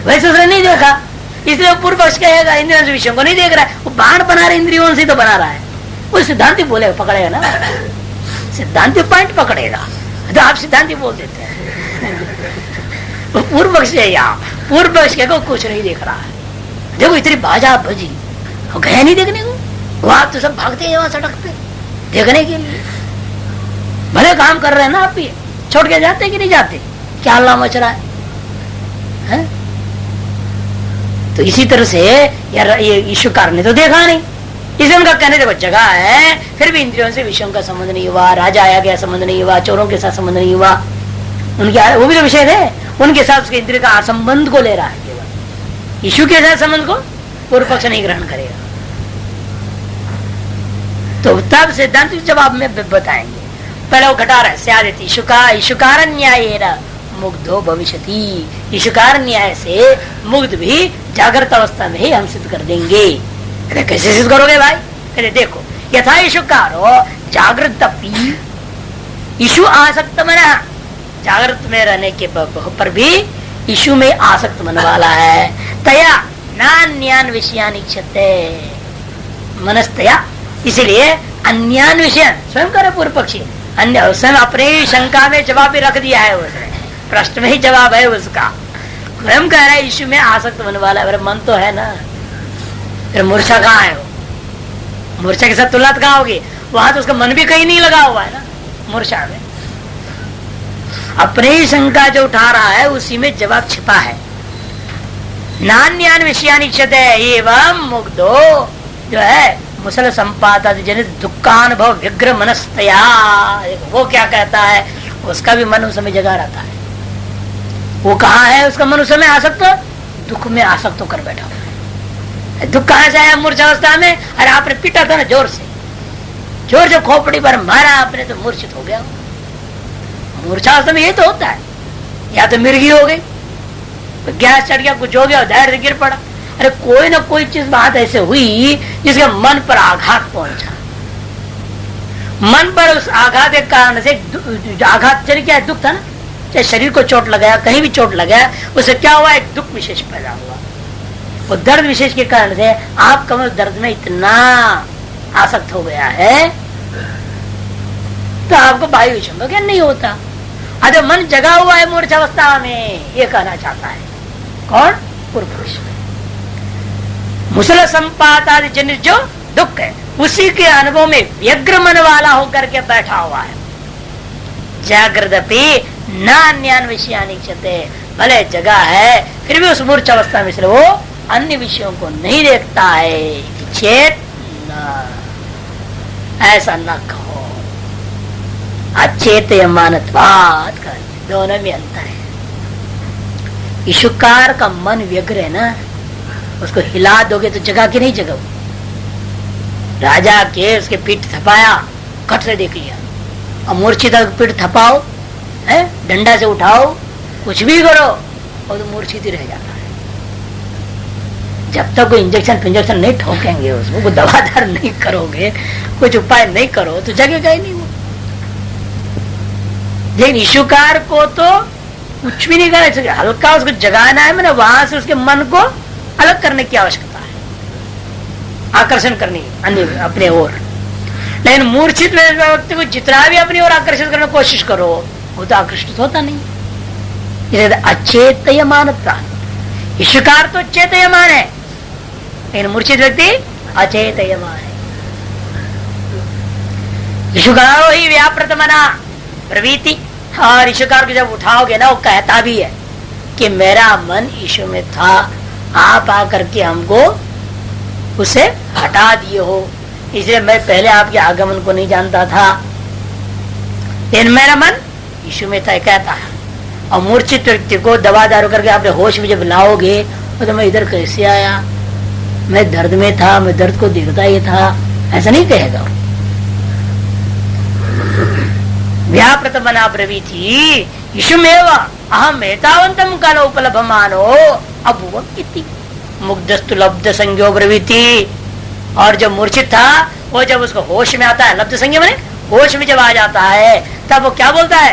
वैसे उसने नहीं देखा, इसलिए पूर्व पक्ष कहेगा इंद्रियों से विषयों को नहीं देख रहा है, वो बाण बना रहे इंद्रियों से तो बना रहा है। वो सिद्धांति बोले पकड़ेगा ना, सिद्धांति पॉइंट पकड़ेगा, तो आप सिद्धांति बोल देते हैं। पूर्व पक्ष है यहाँ, पूर्व पक्ष को कुछ नहीं देख रहा है। देखो इतनी बाजा बजी, गया नहीं देखने को, वहां तो सब भागते हैं वहां सड़क पे देखने के लिए। भले काम कर रहे हैं ना, आप भी छोड़ के जाते कि नहीं जाते? क्या हल्ला मच रहा है? तो इसी तरह से यार ये ईश्वर ने तो देखा नहीं, इसलिए उनका कहने देखो जगह है, फिर भी इंद्रियों से विषयों का संबंध नहीं हुआ, राजा आया गया संबंध नहीं हुआ, चोरों के साथ संबंध नहीं हुआ, उनके वो भी तो विषय थे, उनके साथ उसके इंद्रिय का असंबंध को ले रहा है केवल। ईशु के साथ संबंध को पूर्व पक्ष नहीं ग्रहण करेगा। तो तब सिद्धांत जवाब में बताएंगे। पहले वो घटा रहा है ईशुकार न्याय मुग्धो भविष्यति, ईशुकार न्याय से मुग्ध भी जागृत अवस्था में ही हम सिद्ध कर देंगे। कैसे सिद्ध करोगे भाई? कहते देखो यथा ईशुकारो जागृत ईशु आसक्त मना, जागृत में रहने के पर भी ईशु में आसक्त मन वाला है। तया नान्यान विषयान इच्छते मनस्तया, इसीलिए अन्यान विषय स्वयं करे पूर्व पक्षी, अन्य स्वयं अपने शंका में जवाब भी रख दिया है, उसने प्रश्न में ही जवाब है उसका। स्वयं कह रहा है ईशु में आसक्त मन वाला है, मन तो है ना, फिर मूर्छा कहाँ है? वो मूर्छा के साथ तुलना कहाँ होगी? वहां तो उसका मन भी कहीं नहीं लगा हुआ है ना मूर्छा में। अपने ही शंका जो उठा रहा है उसी में जवाब छिपा है। नान्यान विषयान इच्छते एवं मुग्धो जो है मुसल संपाता जनित दुखानुभव विग्रह मनस्तया, वो क्या कहता है? उसका भी मन उस समय जगा रहता है। वो कहाँ है? उसका मन उस समय आसक्त, दुख में आसक्त होकर बैठा हुआ है। दुख कहाँ से आया? मूर्छावस्था में। अरे आपने पीटा था ना जोर से, जोर से खोपड़ी पर मारा आपने तो मूर्छित हो गया। मूर्छावस्था में ये तो होता है, या तो मिर्गी हो गई, गैस चढ़ गया, कुछ हो गया, धैर्य से गिर पड़ा। अरे कोई ना कोई चीज बात ऐसे हुई जिसके मन पर आघात पहुंचा, मन पर उस आघात के कारण से आघात चल क्या दुख था ना, चाहे शरीर को चोट लगाया, कहीं भी चोट लगाया, उससे क्या हुआ? एक दुख विशेष पैदा हुआ। वो दर्द विशेष के कारण से आपका उस दर्द में इतना आसक्त हो गया है तो आपको वायु विषम का ज्ञान नहीं होता। अरे मन जगा हुआ है मूर्छावस्था में, ये कहना चाहता है कौन? पूर्व पुरुष। मुसल संपातादि जनित जो दुख है उसी के अनुभव में व्यग्र मन वाला होकर के बैठा हुआ है। जागृदपि न अन्यान विषयान इच्छते, भले जगह है फिर भी उस मूर्छावस्था में से वो अन्य विषयों को नहीं देखता है। चेत न, ऐसा न कहो। अचेत मानत्वात का दोनों में अंतर है। ईशुकार का मन व्यग्र है ना, उसको हिला दोगे तो जगह की नहीं जगह। राजा के उसके पीठ थपाया, कट से देख लिया, और मूर्छित पीठ थपाओ, है डंडा से उठाओ, कुछ भी करो और तो मूर्छित ही रह जाता है। जब तक कोई इंजेक्शन नहीं ठोकेंगे उसको, कोई दवादार नहीं करोगे, कुछ उपाय नहीं करो तो जगेगा ही नहीं वो। लेकिन ईशुकार को तो कुछ भी नहीं करना चाहिए, हल्का उसको जगाना है, मैंने वहां से उसके मन को अलग करने की आवश्यकता है, आकर्षण करनी अन्य अपने ओर। लेकिन मूर्छित व्यक्ति को जितना भी अपनी ओर आकर्षित करने की कोशिश करो वो तो आकृष्ट होता नहीं। अचेतयमान प्राण, ईश्वकार तो चेतयमान है, लेकिन मूर्छित व्यक्ति अचेतयमान है। ईश्वकारो ही व्यापृत मना प्रवृत्ति, और ईश्वकार को जब उठाओगे ना, वो कहता भी है कि मेरा मन ईश्वर में था, आप आकर के हमको उसे हटा दिए हो, इसलिए मैं पहले आपके आगमन को नहीं जानता था, लेकिन मेरा मन ईश्वर में था, कहता है। और मूर्छित व्यक्ति को दवा दारू करके आपने होश में जब लाओगे तो मैं इधर कैसे आया, मैं दर्द में था, मैं दर्द को देखता ही था, ऐसा नहीं कहेगा। व्यापृत मना ब्रवीति ईशुमेव अहम एतावंतम काल उपलभमानो अभुवक्ति मुग्धस्तु लब्ध संज्ञो ब्रवीति। और जब मूर्छित था वो जब उसको होश में आता है, लब्ध संज्ञा माने होश में जब आ जाता है, तब वो क्या बोलता है,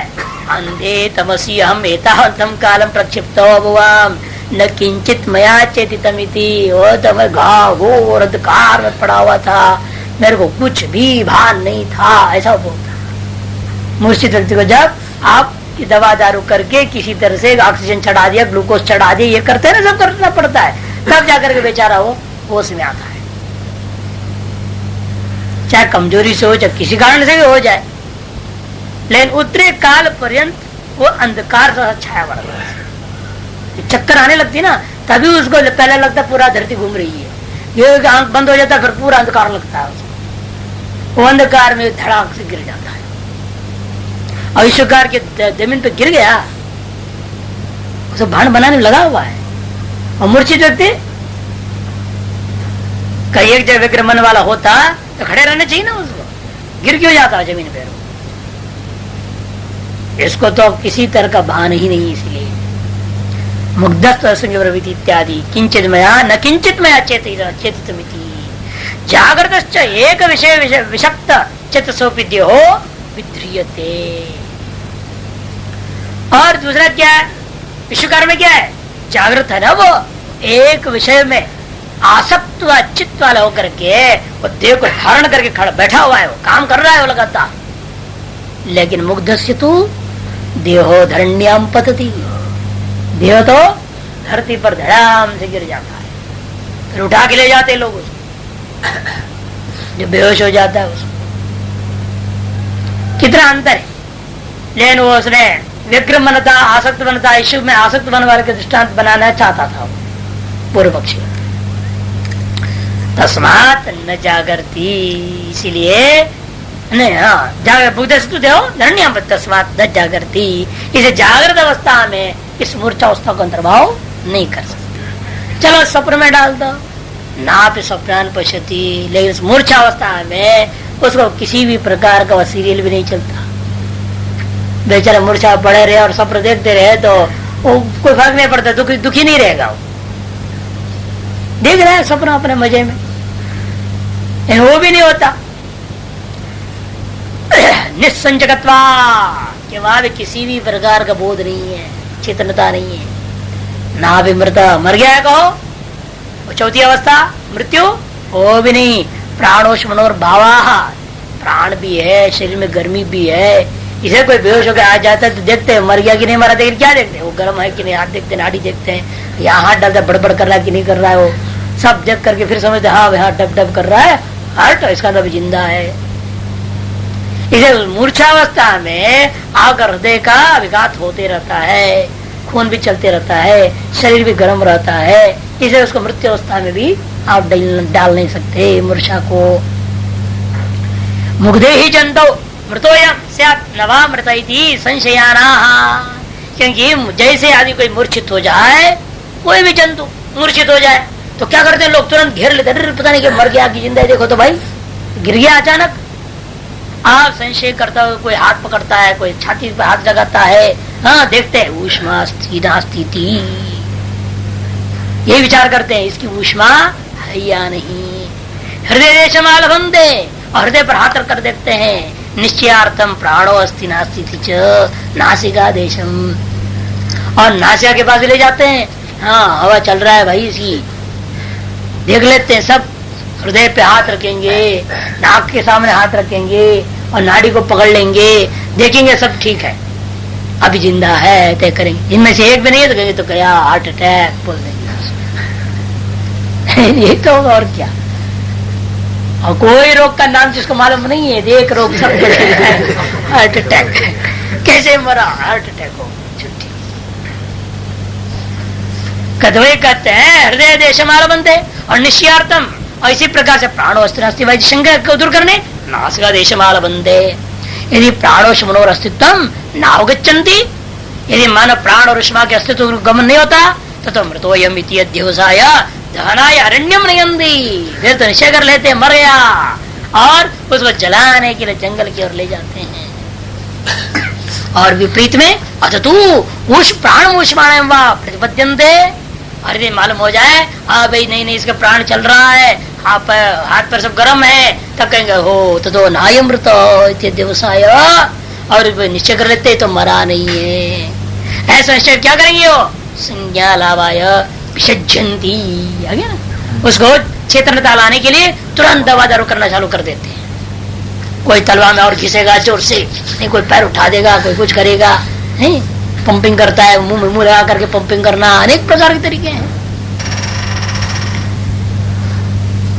अंधे तमसी हम एतावंतम कालम प्रक्षिप्तो अभुवाम न किंचित मया चेतितमिति। वो तो मैं घाव घोर अंधकार में पड़ा हुआ था, मेरे को कुछ भी भान नहीं था, ऐसा बोलता। मूर्छित व्यक्ति को जब आप दवा दारू करके किसी तरह से ऑक्सीजन चढ़ा दिया, ग्लूकोज चढ़ा दिया, ये करते हैं ना, सब करना पड़ता है, तब जाकर के बेचारा वो होश में आता है। चाहे कमजोरी से हो, चाहे किसी कारण से भी हो जाए, लेकिन उतने काल पर्यंत वो अंधकार सा छाया पड़ रहा है। चक्कर आने लगती ना, तभी उसको पहले लगता पूरा धरती घूम रही है, ये आंख बंद हो जाता है, फिर पूरा अंधकार लगता है उसको, वो अंधकार में धड़ाक से गिर जाता है। ईश्वकार के जमीन पे गिर गया, उसे भान बनाने में लगा हुआ है। और मूर्छित व्यक्ति कहीं एक जगह विग्रह मन वाला होता तो खड़े रहना चाहिए ना, उसको गिर क्यों जाता है जमीन पे? इसको तो किसी तरह का भान ही नहीं, इसलिए मुग्धस्त प्रवृत्ति इत्यादि किंचित मया न किंचित मया चेतितमिति जागृत एक विषय विषक्त चेतसोपिद्य हो विध्रियते। और दूसरा क्या है, विश्वकार में क्या है, जागृत है ना, वो एक विषय में आसक्त व चित्त वाला होकर के वो देह को धारण करके खड़ा बैठा हुआ है, वो काम कर रहा है वो लगातार। लेकिन मुग्धस्य तो देहो धरण्याम पतति, देह तो धरती पर धड़ाम से गिर जाता है, फिर उठा के ले जाते लोग उसको, जो बेहोश हो जाता है उसको। कितना अंतर है। लेकिन वो उसने विग्रह मनता, आसक्त बनता, ईश्वर में आसक्त बनने वाले के दृष्टांत बनाना चाहता था पूर्व पक्षी। तस्मात न जागरती, इसीलिए नहीं, हाँ जागृत तस्मात न जागरती, इसे जागृत अवस्था में इस मूर्छा अवस्था को अंतर्भाव नहीं कर सकते। चलो स्वप्न में डाल दो, ना पे स्वप्नान पश्यति, लेकिन इस मूर्छा अवस्था में उसको किसी भी प्रकार का सीरियल भी नहीं चलता। बेचारा मूर्छा पड़े रहे और स्वप्न देखते रहे तो वो कोई फर्क नहीं पड़ता, दुखी नहीं रहेगा, वो देख रहा है स्वप्न अपने मजे में, वो भी नहीं होता। निस्संजकत्वा के वहां भी किसी भी प्रकार का बोध नहीं है, चेतनता नहीं है। ना भी मृता, मर गया है कहो, चौथी अवस्था मृत्यु, वो भी नहीं। प्राणोष मनोर भावा, प्राण भी है, शरीर में गर्मी भी है। इसे कोई बेहोश होकर आ जाता है तो देखते हैं मर गया कि नहीं मरा, देखिए क्या देखते हैं, वो गर्म है कि नहीं, हाथ देखते, नाड़ी देखते हैं, यहाँ हाथ डालता है, बड़बड़ कर रहा है कि नहीं कर रहा है, वो सब देख करके फिर समझते हाँ भाई हाथ डब डब कर रहा है, हार्ट इसका तो जिंदा है। इसे मूर्छावस्था में आकर हृदय का विघात होते रहता है, खून भी चलते रहता है, शरीर भी गर्म रहता है, इसे उसको मृत्यु अवस्था में भी आप डाल नहीं सकते मूर्छा को। मुग्धे ही जंतो मृतोयम स्यात् नवा मृतइति संशयाना, क्योंकि जैसे आदि कोई मूर्छित हो जाए, कोई भी जंतु मूर्छित हो जाए तो क्या करते हैं लोग, तुरंत घेर लेते हैं, पता नहीं कि मर गया कि जिंदा है, देखो तो भाई गिर गया अचानक। आप संशय करता हो, कोई हाथ पकड़ता है, कोई छाती पर हाथ लगाता है, हाँ देखते हैं ऊष्मा स्थिति, ये विचार करते हैं इसकी ऊष्मा है या नहीं। हृदय देशम आलभन्ते, और हृदय पर हाथ कर देखते हैं, निश्चयार्थम प्राणो अस्ति नास्ति च नासिका देशम, और नासिका के पास ले जाते हैं, हाँ हवा चल रहा है भाई इसकी, देख लेते हैं सब। हृदय पे हाथ रखेंगे, नाक के सामने हाथ रखेंगे और नाड़ी को पकड़ लेंगे, देखेंगे सब ठीक है, अभी जिंदा है तय करेंगे। इनमें से एक भी नहीं है तो कहेंगे तो गया हार्ट अटैक बोल देंगे। ये तो और क्या, और कोई रोग का नाम जिसको मालूम नहीं है, एक रोग सबके हार्ट अटैक। कैसे मरा? हार्ट अटैक हो छुट्टी। कदवे कहते हैं हृदय देशमाल बनते और निश्चयार्थम, और इसी प्रकार से प्राणो अस्ति वैद्य शंका को दूर करने नासिका देशमाल बनते। यदि प्राणोश मनोर अस्तित्व नावगच्छन्ति, यदि मानव प्राण और उष्मा के अस्तित्व गमन नहीं होता तो मृतोयम इति अध्यवसाय दहनाय अरण्यम नयन्ति, फिर तो निश्चय कर लेते मर गया और उसको जलाने के लिए जंगल की ओर ले जाते हैं। और विपरीत में अततु उष प्राण उष्माण प्रतिपद्यन्ते, और यदि मालूम हो जाए हाँ भाई नहीं नहीं इसका प्राण चल रहा है, हाथ पर सब गर्म है, तब कहेंगे हो तो नायमृत व्यवसाय, और निश्चय कर लेते तो मरा नहीं है। ऐसा निश्चय क्या करेंगे? वो संज्ञा लाभाय विसर्जन्ति, उसको चेतनता लाने के लिए तुरंत दवा दारू करना चालू कर देते हैं। कोई तलवार में और घिसेगा जोर से, नहीं कोई पैर उठा देगा, कोई कुछ करेगा, नहीं पंपिंग करता है, मुंह में मुंह लगा करके पंपिंग करना, अनेक प्रकार के तरीके हैं।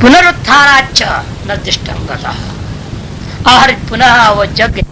पुनरुत्थानाच्च निर्दिष्टं गतः, और पुनः वो जग